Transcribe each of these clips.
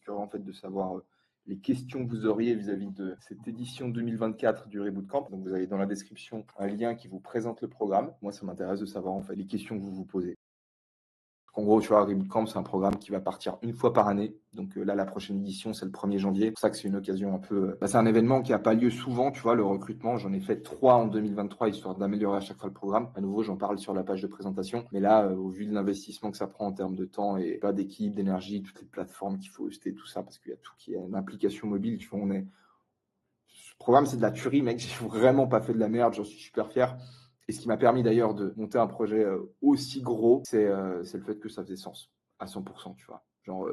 curieux en fait de savoir les questions que vous auriez vis-à-vis de cette édition 2024 du Reboot Camp. Donc vous avez dans la description un lien qui vous présente le programme. Moi, ça m'intéresse de savoir en fait les questions que vous vous posez. En gros, tu vois, Reboot Camp, c'est un programme qui va partir une fois par année. Donc là, la prochaine édition, c'est le 1er janvier. C'est pour ça que c'est une occasion un peu... c'est un événement qui n'a pas lieu souvent, tu vois, le recrutement. J'en ai fait 3 en 2023, histoire d'améliorer à chaque fois le programme. À nouveau, j'en parle sur la page de présentation. Mais là, au vu de l'investissement que ça prend en termes de temps et pas d'équipe, d'énergie, toutes les plateformes qu'il faut hoster, tout ça, parce qu'il y a tout qui est une application mobile, tu vois, Ce programme, c'est de la tuerie, mec. J'ai vraiment pas fait de la merde. J'en suis super fier. Et ce qui m'a permis d'ailleurs de monter un projet aussi gros, c'est le fait que ça faisait sens à 100%, tu vois. Genre,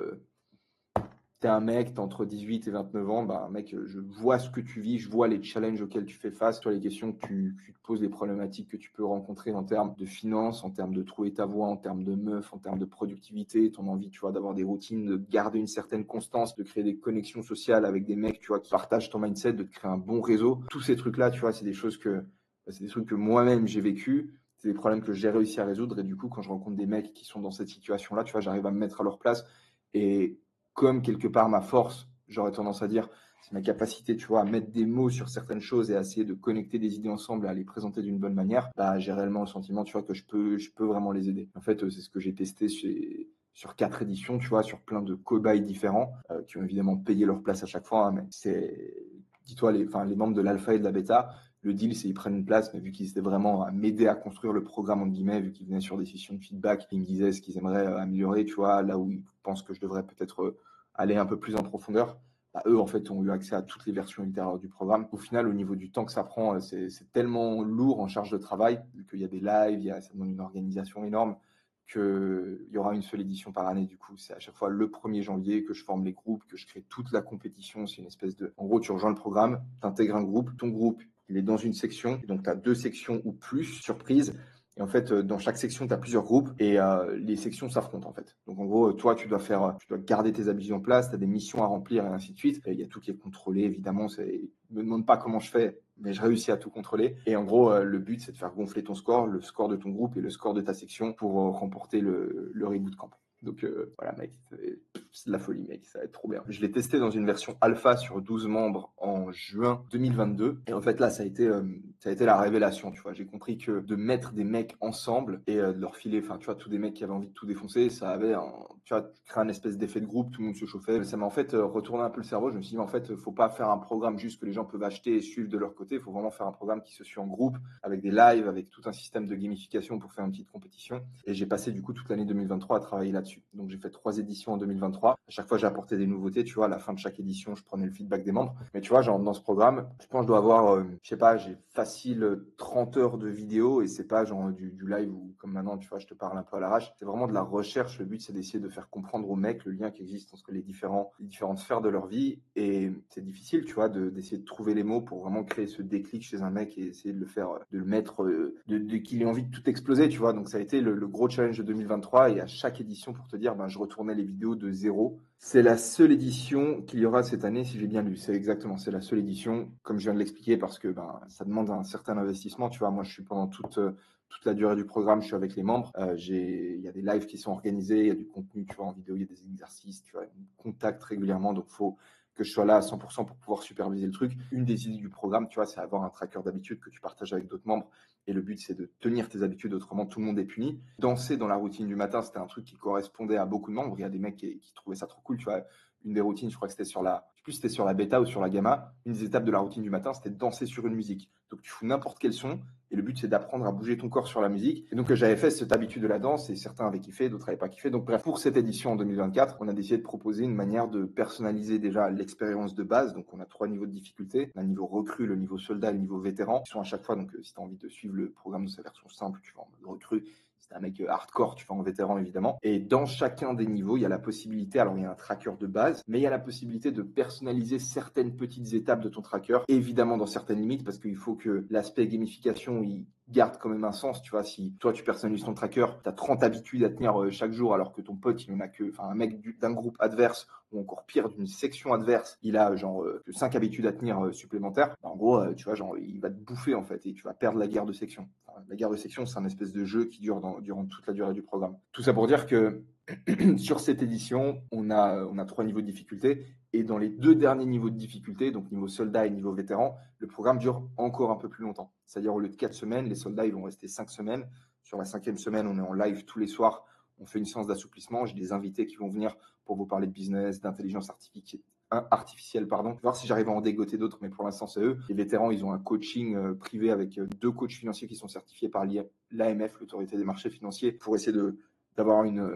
t'es un mec, t'es entre 18 et 29 ans, bah mec, je vois ce que tu vis, je vois les challenges auxquels tu fais face, sur les questions que tu te poses, les problématiques que tu peux rencontrer en termes de finances, en termes de trouver ta voie, en termes de meuf, en termes de productivité, ton envie, tu vois, d'avoir des routines, de garder une certaine constance, de créer des connexions sociales avec des mecs, tu vois, qui partagent ton mindset, de te créer un bon réseau. Tous ces trucs-là, tu vois, c'est des trucs que moi-même j'ai vécu. C'est des problèmes que j'ai réussi à résoudre. Et du coup, quand je rencontre des mecs qui sont dans cette situation-là, tu vois, j'arrive à me mettre à leur place. Et comme quelque part ma force, j'aurais tendance à dire, c'est ma capacité, tu vois, à mettre des mots sur certaines choses et à essayer de connecter des idées ensemble et à les présenter d'une bonne manière, bah, j'ai réellement le sentiment, tu vois, que je peux vraiment les aider. En fait, c'est ce que j'ai testé sur 4 éditions, tu vois, sur plein de cobayes différents, qui ont évidemment payé leur place à chaque fois, hein, mais dis-toi, les membres de l'alpha et de la bêta, le deal, c'est qu'ils prennent une place, mais vu qu'ils étaient vraiment à m'aider à construire le programme, entre guillemets, vu qu'ils venaient sur des sessions de feedback, ils me disaient ce qu'ils aimeraient améliorer, tu vois, là où ils pensent que je devrais peut-être aller un peu plus en profondeur, bah, eux, en fait, ont eu accès à toutes les versions ultérieures du programme. Au final, au niveau du temps que ça prend, c'est tellement lourd en charge de travail, vu qu'il y a des lives, ça demande une organisation énorme, qu'il y aura une seule édition par année. Du coup, c'est à chaque fois le 1er janvier que je forme les groupes, que je crée toute la compétition. C'est une espèce de... En gros, tu rejoins le programme, tu intègres un groupe, ton groupe, il est dans une section, et donc tu as 2 sections ou plus, surprise. Et en fait, dans chaque section, tu as plusieurs groupes et les sections s'affrontent en fait. Donc en gros, toi, tu dois garder tes habitudes en place, tu as des missions à remplir et ainsi de suite. Il y a tout qui est contrôlé, évidemment. Me demande pas comment je fais, mais je réussis à tout contrôler. Et en gros, le but, c'est de faire gonfler ton score, le score de ton groupe et le score de ta section pour remporter le reboot camp. Donc voilà, mec, c'est de la folie, mec, ça va être trop bien. Je l'ai testé dans une version alpha sur 12 membres en juin 2022. Et en fait, là, ça a été la révélation, tu vois. J'ai compris que de mettre des mecs ensemble et de leur filer, enfin, tu vois, tous des mecs qui avaient envie de tout défoncer, ça avait, tu vois, créé un espèce d'effet de groupe, tout le monde se chauffait. Ça m'a en fait retourné un peu le cerveau. Je me suis dit, en fait, faut pas faire un programme juste que les gens peuvent acheter et suivre de leur côté. Il faut vraiment faire un programme qui se suit en groupe, avec des lives, avec tout un système de gamification pour faire une petite compétition. Et j'ai passé du coup toute l'année 2023 à travailler là-dessus. Donc j'ai fait 3 éditions en 2023. À chaque fois, j'ai apporté des nouveautés. Tu vois, à la fin de chaque édition, je prenais le feedback des membres. Mais tu vois, genre dans ce programme, je pense que je dois avoir, je sais pas, j'ai facile 30 heures de vidéo et c'est pas genre du live où comme maintenant, tu vois, je te parle un peu à l'arrache. C'est vraiment de la recherche. Le but, c'est d'essayer de faire comprendre aux mecs le lien qui existe entre les différentes sphères de leur vie. Et c'est difficile, tu vois, d'essayer de trouver les mots pour vraiment créer ce déclic chez un mec et essayer de le faire, de le mettre, qu'il ait envie de tout exploser, tu vois. Donc ça a été le gros challenge de 2023 et à chaque édition, pour te dire, ben, je retournais les vidéos de zéro. C'est la seule édition qu'il y aura cette année, si j'ai bien lu. C'est la seule édition, comme je viens de l'expliquer, parce que ben, ça demande un certain investissement. Tu vois, moi, je suis pendant toute la durée du programme, je suis avec les membres. Il y a des lives qui sont organisés, il y a du contenu, tu vois, en vidéo, il y a des exercices, tu vois, on contacte régulièrement, donc faut que je sois là à 100% pour pouvoir superviser le truc. Une des idées du programme, tu vois, c'est avoir un tracker d'habitude que tu partages avec d'autres membres. Et le but, c'est de tenir tes habitudes, autrement tout le monde est puni. Danser dans la routine du matin, c'était un truc qui correspondait à beaucoup de membres. Il y a des mecs qui trouvaient ça trop cool, tu vois. Une des routines, je crois que c'était je sais plus si c'était sur la bêta ou sur la gamma. Une des étapes de la routine du matin, c'était de danser sur une musique. Donc tu fous n'importe quel son et le but, c'est d'apprendre à bouger ton corps sur la musique. Et donc j'avais fait cette habitude de la danse et certains avaient kiffé, d'autres n'avaient pas kiffé. Donc bref, pour cette édition en 2024, on a décidé de proposer une manière de personnaliser déjà l'expérience de base. Donc on a 3 niveaux de difficulté. On a le niveau recrue, le niveau soldat et le niveau vétéran, qui sont à chaque fois. Donc si tu as envie de suivre le programme de sa version simple, tu vas en mode recrue. Si t'es un mec hardcore, tu vas en vétéran évidemment. Et dans chacun des niveaux, il y a la possibilité, alors il y a un tracker de base, mais il y a la possibilité de personnaliser certaines petites étapes de ton tracker, évidemment dans certaines limites, parce qu'il faut que l'aspect gamification, il garde quand même un sens, tu vois. Si toi tu personnalises ton tracker, tu as 30 habitudes à tenir chaque jour, alors que ton pote, il en a que, enfin un mec d'un groupe adverse, ou encore pire d'une section adverse, il a genre que 5 habitudes à tenir supplémentaires, en gros, tu vois, genre il va te bouffer en fait, et tu vas perdre la guerre de section. la guerre de section, c'est un espèce de jeu qui dure durant toute la durée du programme. Tout ça pour dire que sur cette édition, on a 3 niveaux de difficulté. Et dans les 2 derniers niveaux de difficulté, donc niveau soldat et niveau vétéran, le programme dure encore un peu plus longtemps. C'est-à-dire au lieu de 4 semaines, les soldats ils vont rester 5 semaines. Sur la 5e semaine, on est en live tous les soirs. On fait une séance d'assouplissement. J'ai des invités qui vont venir pour vous parler de business, d'intelligence artificielle, voir si j'arrive à en dégoter d'autres, mais pour l'instant, c'est eux. Les vétérans, ils ont un coaching privé avec 2 coachs financiers qui sont certifiés par l'AMF, l'autorité des marchés financiers, pour essayer d'avoir une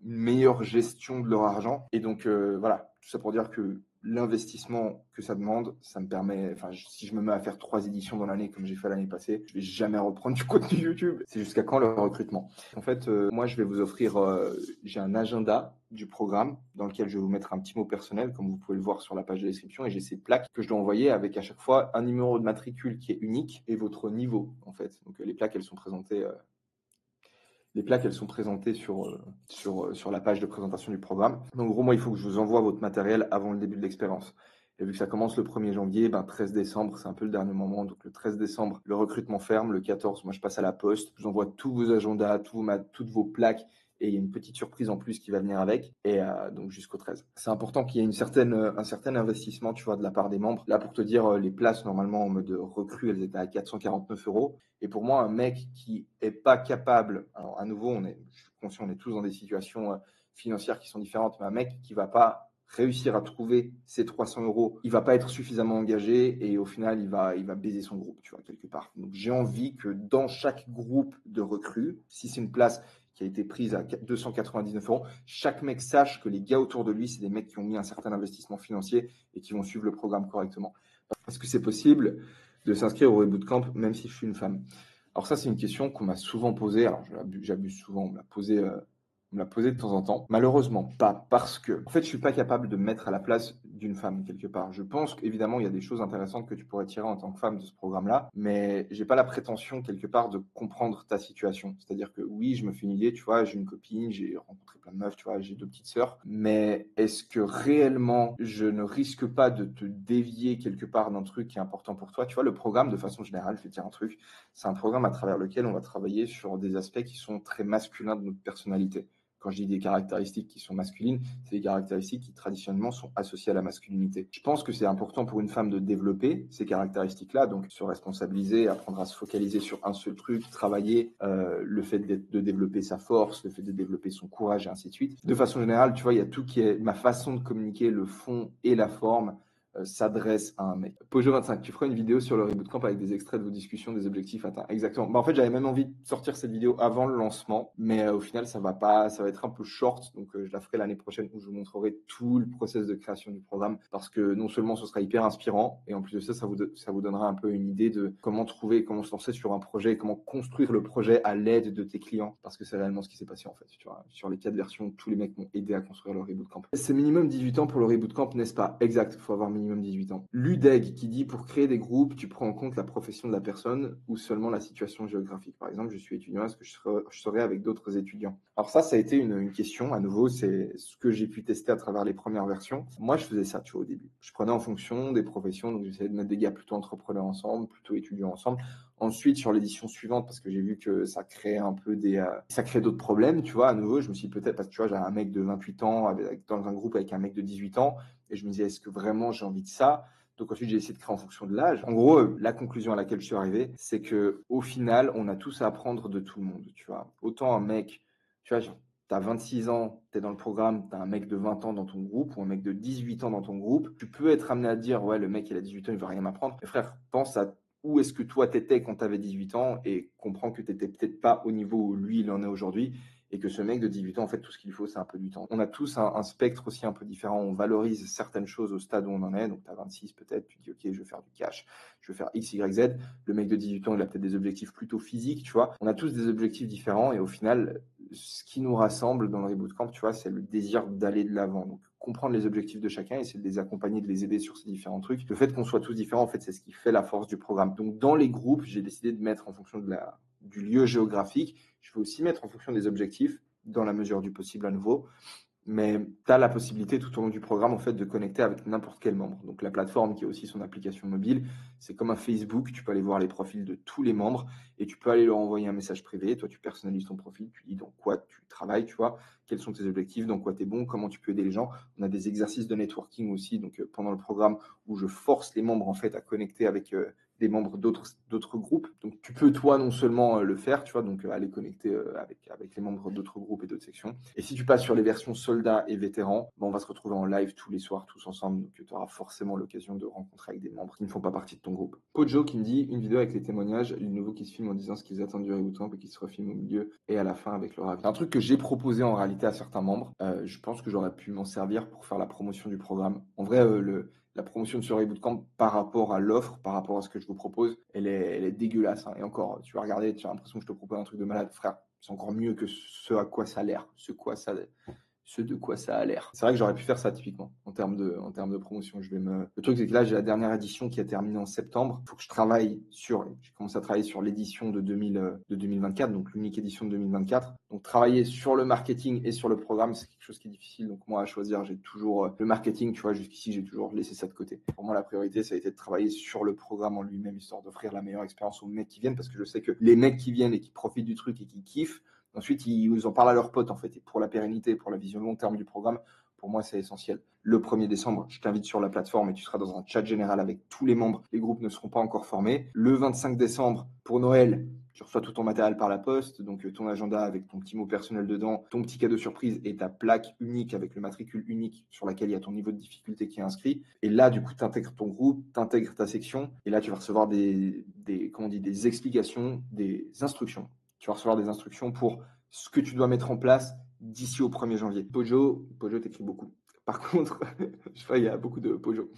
meilleure gestion de leur argent. Et donc, voilà, tout ça pour dire que l'investissement que ça demande, ça me permet, si je me mets à faire 3 éditions dans l'année comme j'ai fait l'année passée, je vais jamais reprendre du contenu YouTube. C'est jusqu'à quand le recrutement? En fait, moi, je vais vous offrir, j'ai un agenda du programme dans lequel je vais vous mettre un petit mot personnel, comme vous pouvez le voir sur la page de description, et j'ai ces plaques que je dois envoyer avec à chaque fois un numéro de matricule qui est unique et votre niveau, en fait. Donc, les plaques, elles sont présentées sur la page de présentation du programme. Donc, gros, moi, il faut que je vous envoie votre matériel avant le début de l'expérience. Et vu que ça commence le 1er janvier, 13 décembre, c'est un peu le dernier moment. Donc, le 13 décembre, le recrutement ferme. Le 14, moi, je passe à la poste. Je vous envoie tous vos agendas, toutes vos plaques. Et il y a une petite surprise en plus qui va venir avec. Et donc, jusqu'au 13. C'est important qu'il y ait un certain investissement, tu vois, de la part des membres. Là, pour te dire, les places, normalement, en mode recrue, elles étaient à 449 €. Et pour moi, un mec qui est pas capable, alors à nouveau, je suis conscient, on est tous dans des situations financières qui sont différentes, mais un mec qui va pas réussir à trouver ces 300 €, il va pas être suffisamment engagé et au final, il va baiser son groupe, tu vois, quelque part. Donc, j'ai envie que dans chaque groupe de recrues, si c'est une place qui a été prise à 299 €, chaque mec sache que les gars autour de lui, c'est des mecs qui ont mis un certain investissement financier et qui vont suivre le programme correctement. Est-ce que c'est possible de s'inscrire au Rebootcamp même si je suis une femme? Alors ça, c'est une question qu'on m'a souvent posée. Alors j'abuse souvent, on me l'a posé de temps en temps. Malheureusement, pas parce que, en fait, je suis pas capable de me mettre à la place d'une femme quelque part. Je pense qu'évidemment, il y a des choses intéressantes que tu pourrais tirer en tant que femme de ce programme-là, mais j'ai pas la prétention quelque part de comprendre ta situation. C'est-à-dire que oui, je me fais une idée, tu vois, j'ai une copine, j'ai rencontré plein de meufs, tu vois, j'ai 2 petites sœurs, mais est-ce que réellement je ne risque pas de te dévier quelque part d'un truc qui est important pour toi? Tu vois, le programme, de façon générale, je vais te dire un truc, c'est un programme à travers lequel on va travailler sur des aspects qui sont très masculins de notre personnalité. Quand je dis des caractéristiques qui sont masculines, c'est des caractéristiques qui traditionnellement sont associées à la masculinité. Je pense que c'est important pour une femme de développer ces caractéristiques-là, donc se responsabiliser, apprendre à se focaliser sur un seul truc, travailler, le fait de développer sa force, le fait de développer son courage et ainsi de suite. De façon générale, tu vois, il y a tout qui est ma façon de communiquer, le fond et la forme. S'adresse à un mec. Pojo25, tu feras une vidéo sur le Reboot Camp avec des extraits de vos discussions, des objectifs atteints. Exactement. En fait, j'avais même envie de sortir cette vidéo avant le lancement, mais au final, ça va être un peu short, donc je la ferai l'année prochaine où je vous montrerai tout le process de création du programme, parce que non seulement ce sera hyper inspirant, et en plus de ça, ça vous donnera un peu une idée de comment se lancer sur un projet, comment construire le projet à l'aide de tes clients, parce que c'est réellement ce qui s'est passé en fait. Tu vois, sur les 4 versions, tous les mecs m'ont aidé à construire le Reboot Camp. C'est minimum 18 ans pour le Reboot Camp, n'est-ce pas? Exact, il faut avoir minimum 18 ans. Ludeg qui dit pour créer des groupes, tu prends en compte la profession de la personne ou seulement la situation géographique. Par exemple, je suis étudiant, est-ce que je serai avec d'autres étudiants? Alors ça a été une question. À nouveau, c'est ce que j'ai pu tester à travers les premières versions. Moi, je faisais ça, tu vois, au début. Je prenais en fonction des professions, donc j'essayais de mettre des gars plutôt entrepreneurs ensemble, plutôt étudiants ensemble. Ensuite, sur l'édition suivante, parce que j'ai vu que ça crée un peu ça crée d'autres problèmes, tu vois, à nouveau, je me suis dit peut-être, parce que tu vois, j'avais un mec de 28 ans dans un groupe avec un mec de 18 ans, et je me disais, est-ce que vraiment j'ai envie de ça? Donc ensuite, j'ai essayé de créer en fonction de l'âge. En gros, la conclusion à laquelle je suis arrivé, c'est que au final, on a tous à apprendre de tout le monde, tu vois. Autant un mec, tu vois, tu as 26 ans, tu es dans le programme, tu as un mec de 20 ans dans ton groupe ou un mec de 18 ans dans ton groupe, tu peux être amené à te dire, ouais, le mec, il a 18 ans, il veut rien m'apprendre. Mais frère, pense à où est-ce que toi, tu étais quand tu avais 18 ans et comprends que tu n'étais peut-être pas au niveau où lui, il en est aujourd'hui. Et que ce mec de 18 ans, en fait, tout ce qu'il faut, c'est un peu du temps. On a tous un spectre aussi un peu différent. On valorise certaines choses au stade où on en est. Donc, tu as 26 peut-être, tu te dis, OK, je vais faire du cash, je vais faire X, Y, Z. Le mec de 18 ans, il a peut-être des objectifs plutôt physiques, tu vois. On a tous des objectifs différents. Et au final, ce qui nous rassemble dans le Reboot Camp, tu vois, c'est le désir d'aller de l'avant. Donc, comprendre les objectifs de chacun, essayer de les accompagner, de les aider sur ces différents trucs. Le fait qu'on soit tous différents, en fait, c'est ce qui fait la force du programme. Donc, dans les groupes, j'ai décidé de mettre en fonction du lieu géographique. Je vais aussi mettre en fonction des objectifs, dans la mesure du possible à nouveau. Mais tu as la possibilité tout au long du programme en fait de connecter avec n'importe quel membre. Donc la plateforme qui a aussi son application mobile, c'est comme un Facebook, tu peux aller voir les profils de tous les membres et tu peux aller leur envoyer un message privé. Toi, tu personnalises ton profil, tu dis dans quoi tu travailles, tu vois, quels sont tes objectifs, dans quoi tu es bon, comment tu peux aider les gens. On a des exercices de networking aussi, donc pendant le programme où je force les membres en fait à connecter avec des membres d'autres groupes. Donc tu peux toi non seulement le faire, tu vois, donc aller connecter avec les membres d'autres groupes et d'autres sections. Et si tu passes sur les versions soldats et vétérans, on va se retrouver en live tous les soirs, tous ensemble. Donc tu auras forcément l'occasion de rencontrer avec des membres qui ne font pas partie de ton groupe. Pojo qui me dit une vidéo avec les témoignages, les nouveaux qui se filment en disant ce qu'ils attendent du Reboot Camp et qui se refilment au milieu et à la fin avec leur avis. Un truc que j'ai proposé en réalité à certains membres, je pense que j'aurais pu m'en servir pour faire la promotion du programme. En vrai, la promotion de ce Reboot Camp par rapport à l'offre, par rapport à ce que je vous propose, elle est dégueulasse. Hein. Et encore, tu vas regarder, tu as l'impression que je te propose un truc de malade. Frère, c'est encore mieux que ce à quoi ça a l'air, ce de quoi ça a l'air. C'est vrai que j'aurais pu faire ça typiquement en termes de promotion. Le truc, c'est que là, j'ai la dernière édition qui a terminé en septembre. Il faut que je travaille j'ai commencé à travailler sur l'édition de 2024, donc l'unique édition de 2024. Donc, travailler sur le marketing et sur le programme, c'est quelque chose qui est difficile. Donc, moi, à choisir, j'ai toujours le marketing, tu vois, jusqu'ici, j'ai toujours laissé ça de côté. Pour moi, la priorité, ça a été de travailler sur le programme en lui-même, histoire d'offrir la meilleure expérience aux mecs qui viennent, parce que je sais que les mecs qui viennent et qui profitent du truc et qui kiffent, ensuite, ils en parlent à leurs potes, en fait. Et pour la pérennité, pour la vision long terme du programme, pour moi, c'est essentiel. Le 1er décembre, je t'invite sur la plateforme et tu seras dans un chat général avec tous les membres. Les groupes ne seront pas encore formés. Le 25 décembre, pour Noël, tu reçois tout ton matériel par la poste, donc ton agenda avec ton petit mot personnel dedans, ton petit cadeau surprise et ta plaque unique avec le matricule unique sur laquelle il y a ton niveau de difficulté qui est inscrit. Et là, du coup, tu intègres ton groupe, tu intègres ta section et là, tu vas recevoir des explications, des instructions. Tu vas recevoir des instructions pour ce que tu dois mettre en place d'ici au 1er janvier. Pojo t'écris beaucoup. Par contre, je vois, il y a beaucoup de Pojo.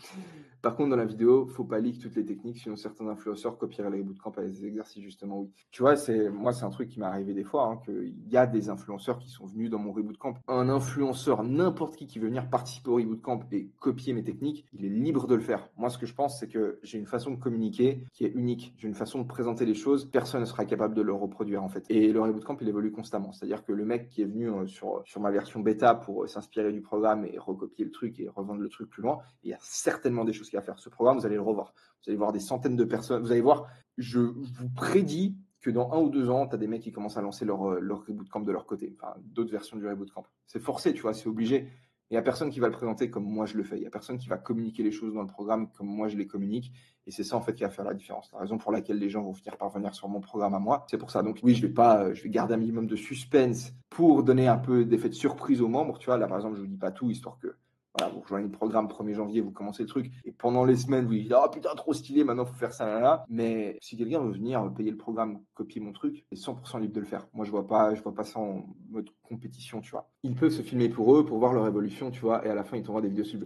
Par contre, dans la vidéo, faut pas leak toutes les techniques, sinon certains influenceurs copieraient les bootcamps avec des exercices, justement, oui. Tu vois, c'est un truc qui m'est arrivé des fois, hein, qu'il y a des influenceurs qui sont venus dans mon reboot camp. Un influenceur, n'importe qui veut venir participer au reboot camp et copier mes techniques, il est libre de le faire. Moi, ce que je pense, c'est que j'ai une façon de communiquer qui est unique. J'ai une façon de présenter les choses. Personne ne sera capable de le reproduire, en fait. Et le reboot camp, il évolue constamment. C'est-à-dire que le mec qui est venu sur ma version bêta pour s'inspirer du programme et recopier le truc et revendre le truc plus loin, il y a certainement des choses à faire. Ce programme, vous allez le revoir. Vous allez voir des centaines de personnes. Vous allez voir, je vous prédis que dans 1 ou 2 ans, tu as des mecs qui commencent à lancer leur reboot camp de leur côté. Enfin, d'autres versions du reboot camp. C'est forcé, tu vois, c'est obligé. Il n'y a personne qui va le présenter comme moi je le fais. Il n'y a personne qui va communiquer les choses dans le programme comme moi je les communique. Et c'est ça, en fait, qui va faire la différence. La raison pour laquelle les gens vont finir par venir sur mon programme à moi, c'est pour ça. Donc, oui, je vais garder un minimum de suspense pour donner un peu d'effet de surprise aux membres. Tu vois, là, par exemple, je vous dis pas tout, histoire que voilà, vous rejoignez le programme 1er janvier, vous commencez le truc, et pendant les semaines, vous dites ah putain, trop stylé, maintenant faut faire ça là. Mais si quelqu'un veut venir payer le programme, copier mon truc, il est 100% libre de le faire. Moi, je vois pas ça en mode compétition, tu vois. Ils peuvent se filmer pour eux, pour voir leur évolution, tu vois, et à la fin, ils t'envoient des vidéos sur.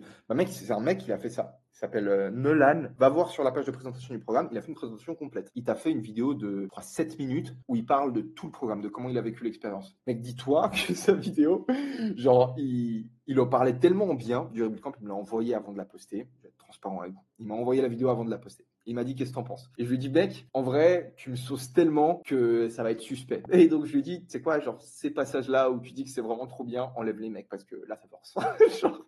C'est un mec qui a fait ça. Il s'appelle Nolan. Va voir sur la page de présentation du programme. Il a fait une présentation complète. Il t'a fait une vidéo de 7 minutes où il parle de tout le programme, de comment il a vécu l'expérience. Mec, dis-toi que sa vidéo, genre, il en parlait tellement bien du Reboot Camp, il me l'a envoyé avant de la poster. Je vais être transparent avec vous. Il m'a envoyé la vidéo avant de la poster. Il m'a dit qu'est-ce que t'en penses. Et je lui ai dit mec, en vrai, tu me sauces tellement que ça va être suspect. Et donc je lui ai dit, tu sais quoi, genre ces passages-là où tu dis que c'est vraiment trop bien, enlève les mecs parce que là ça force. Genre...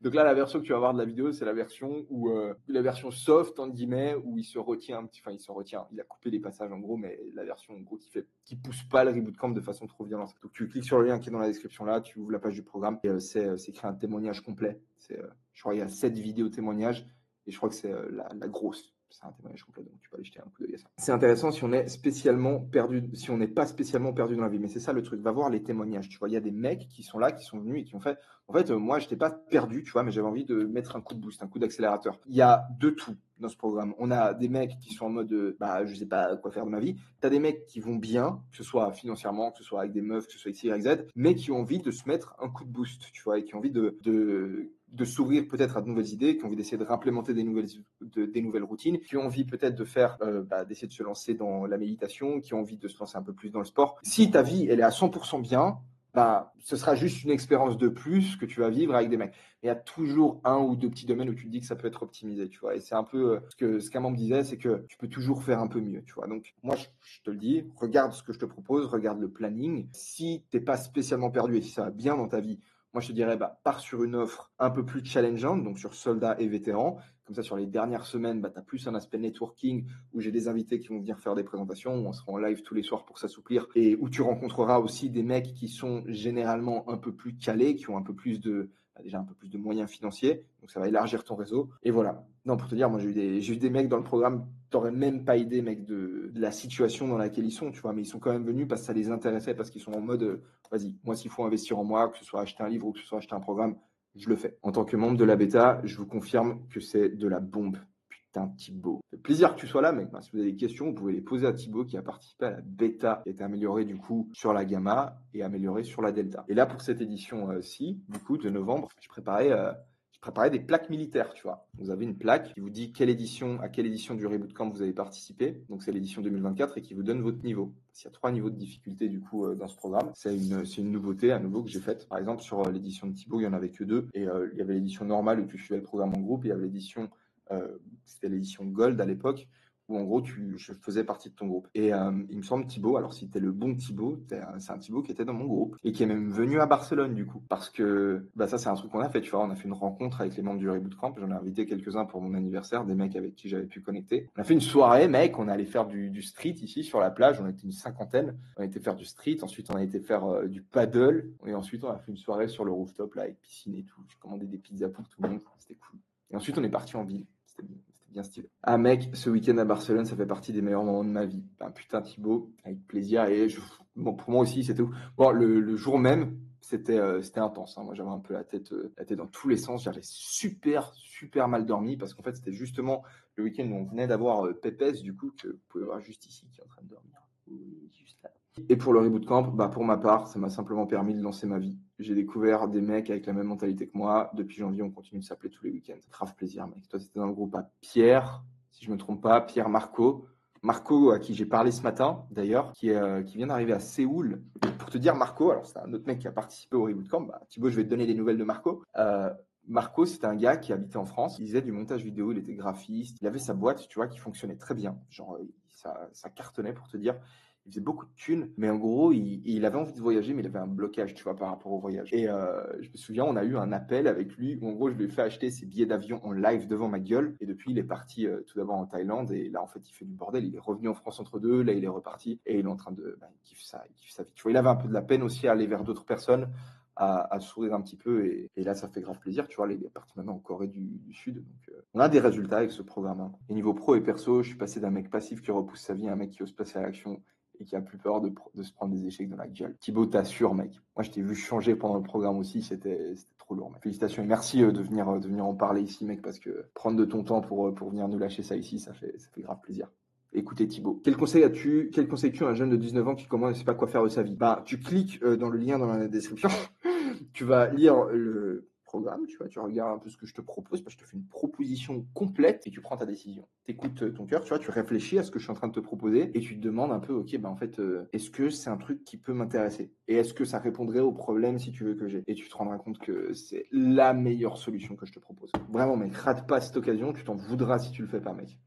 Donc là la version que tu vas voir de la vidéo, c'est la version où la version soft entre guillemets où il se retient un petit, enfin il se retient, il a coupé les passages en gros, mais la version en gros qui pousse pas le Reboot Camp de façon trop violente. Donc tu cliques sur le lien qui est dans la description là, tu ouvres la page du programme et c'est écrit un témoignage complet. Je crois qu'il y a 7 vidéos témoignages et je crois que c'est la grosse. C'est un témoignage complet, donc tu peux aller jeter un coup d'œil à ça. C'est intéressant si on est spécialement perdu, si on n'est pas spécialement perdu dans la vie. Mais c'est ça le truc. Va voir les témoignages. Tu vois, il y a des mecs qui sont là, qui sont venus et qui ont fait. En fait, moi, je n'étais pas perdu, tu vois, mais j'avais envie de mettre un coup de boost, un coup d'accélérateur. Il y a de tout dans ce programme. On a des mecs qui sont en mode, je sais pas quoi faire de ma vie. Tu as des mecs qui vont bien, que ce soit financièrement, que ce soit avec des meufs, que ce soit X, Y, Z, mais qui ont envie de se mettre un coup de boost, tu vois, et qui ont envie de s'ouvrir peut-être à de nouvelles idées, qui ont envie d'essayer de réimplémenter des nouvelles routines, qui ont envie peut-être de faire, d'essayer de se lancer dans la méditation, qui ont envie de se lancer un peu plus dans le sport. Si ta vie, elle est à 100% bien, ce sera juste une expérience de plus que tu vas vivre avec des mecs. Il y a toujours 1 ou 2 petits domaines où tu te dis que ça peut être optimisé, tu vois. Et c'est un peu ce qu'un membre disait, c'est que tu peux toujours faire un peu mieux, tu vois. Donc, moi, je te le dis, regarde ce que je te propose, regarde le planning. Si t'es pas spécialement perdu et si ça va bien dans ta vie, Moi, je te dirais, bah, pars sur une offre un peu plus challengeante, donc sur soldats et vétérans. Comme ça, sur les dernières semaines, bah, tu as plus un aspect networking où j'ai des invités qui vont venir faire des présentations, où on sera en live tous les soirs pour s'assouplir et où tu rencontreras aussi des mecs qui sont généralement un peu plus calés, qui ont un peu plus déjà un peu plus de moyens financiers. Donc, ça va élargir ton réseau. Et voilà. Non, pour te dire, moi, j'ai eu des mecs dans le programme, t'aurais même pas idée, mec, de la situation dans laquelle ils sont, tu vois, mais ils sont quand même venus parce que ça les intéressait, parce qu'ils sont en mode, vas-y, moi, s'il faut investir en moi, que ce soit acheter un livre ou que ce soit acheter un programme, je le fais. En tant que membre de la bêta, je vous confirme que c'est de la bombe. Putain, Thibaut. Ça fait plaisir que tu sois là, mec. Si vous avez des questions, vous pouvez les poser à Thibaut qui a participé à la bêta, qui a été améliorée du coup sur la gamma et améliorée sur la delta. Et là, pour cette édition-ci, du coup, de novembre, je préparais des plaques militaires, tu vois. Vous avez une plaque qui vous dit à quelle édition du Reboot Camp vous avez participé. Donc, c'est l'édition 2024 et qui vous donne votre niveau. Il y a 3 niveaux de difficulté, du coup, dans ce programme. C'est une nouveauté à nouveau que j'ai faite. Par exemple, sur l'édition de Thibaut, il y en avait que 2. Et il y avait l'édition normale où tu suivais le programme en groupe. Et il y avait l'édition, c'était l'édition Gold à l'époque, où en gros, je faisais partie de ton groupe. Et il me semble, Thibaut, alors si t'es le bon Thibaut, c'est un Thibaut qui était dans mon groupe et qui est même venu à Barcelone, du coup. Parce que bah, ça, c'est un truc qu'on a fait, tu vois. On a fait une rencontre avec les membres du Reboot Camp. J'en ai invité quelques-uns pour mon anniversaire, des mecs avec qui j'avais pu connecter. On a fait une soirée, mec. On est allé faire du street ici sur la plage. On était une cinquantaine. On a été faire du street. Ensuite, on a été faire du paddle. Et ensuite, on a fait une soirée sur le rooftop, là, avec piscine et tout. J'ai commandé des pizzas pour tout le monde. C'était cool. Et ensuite, on est parti en ville. C'était bien stylé. Ah mec, ce week-end à Barcelone, ça fait partie des meilleurs moments de ma vie. Ben, putain Thibaut, avec plaisir. Et bon, pour moi aussi, c'était ouf. Bon, le jour même, c'était intense. Hein. Moi, j'avais un peu la tête dans tous les sens. J'avais super mal dormi parce qu'en fait, c'était justement le week-end où on venait d'avoir Pépès, du coup, que vous pouvez voir juste ici, qui est en train de dormir. Oui, juste là. Et pour le Reboot Camp, bah pour ma part, ça m'a simplement permis de lancer ma vie. J'ai découvert des mecs avec la même mentalité que moi. Depuis janvier, on continue de s'appeler tous les week-ends. Grave plaisir, mec. Toi, c'était dans le groupe à Pierre, si je me trompe pas, Pierre Marco. Marco, à qui j'ai parlé ce matin, d'ailleurs, qui vient d'arriver à Séoul. Pour te dire, Marco, alors c'est un autre mec qui a participé au Reboot Camp. Bah, Thibaut, je vais te donner des nouvelles de Marco. Marco, c'était un gars qui habitait en France. Il faisait du montage vidéo, il était graphiste. Il avait sa boîte, tu vois, qui fonctionnait très bien. Genre, ça cartonnait pour te dire. Il faisait beaucoup de thunes, mais en gros, il avait envie de voyager, mais il avait un blocage, tu vois, par rapport au voyage. Et je me souviens, on a eu un appel avec lui où en gros, je lui ai fait acheter ses billets d'avion en live devant ma gueule. Et depuis, il est parti tout d'abord en Thaïlande. Et là, en fait, il fait du bordel. Il est revenu en France entre deux. Là, il est reparti. Et il est en train de. Bah, il kiffe sa vie. Tu vois, il avait un peu de la peine aussi à aller vers d'autres personnes, à sourire un petit peu. Et là, ça fait grave plaisir. Tu vois, là, il est parti maintenant en Corée du Sud. Donc, on a des résultats avec ce programme. Hein. Et niveau pro et perso, je suis passé d'un mec passif qui repousse sa vie à un mec qui ose passer à l'action et qui a plus peur de se prendre des échecs dans la gueule. Thibaut, t'assures, mec. Moi, je t'ai vu changer pendant le programme aussi. C'était trop lourd, mec. Félicitations et merci de venir en parler ici, mec, parce que prendre de ton temps pour venir nous lâcher ça ici, ça fait grave plaisir. Écoutez Thibaut, quel conseilles-tu à un jeune de 19 ans qui commence et ne sait pas quoi faire de sa vie? Bah, tu cliques dans le lien dans la description, tu vas lire le programme, tu vois, tu regardes un peu ce que je te propose, parce que je te fais une proposition complète et tu prends ta décision. Tu écoutes ton cœur, tu vois, tu réfléchis à ce que je suis en train de te proposer et tu te demandes un peu, ok, bah en fait, est-ce que c'est un truc qui peut m'intéresser? Et est-ce que ça répondrait aux problèmes si tu veux que j'ai? Et tu te rendras compte que c'est la meilleure solution que je te propose. Vraiment, mec, rate pas cette occasion, tu t'en voudras si tu le fais pas, mec.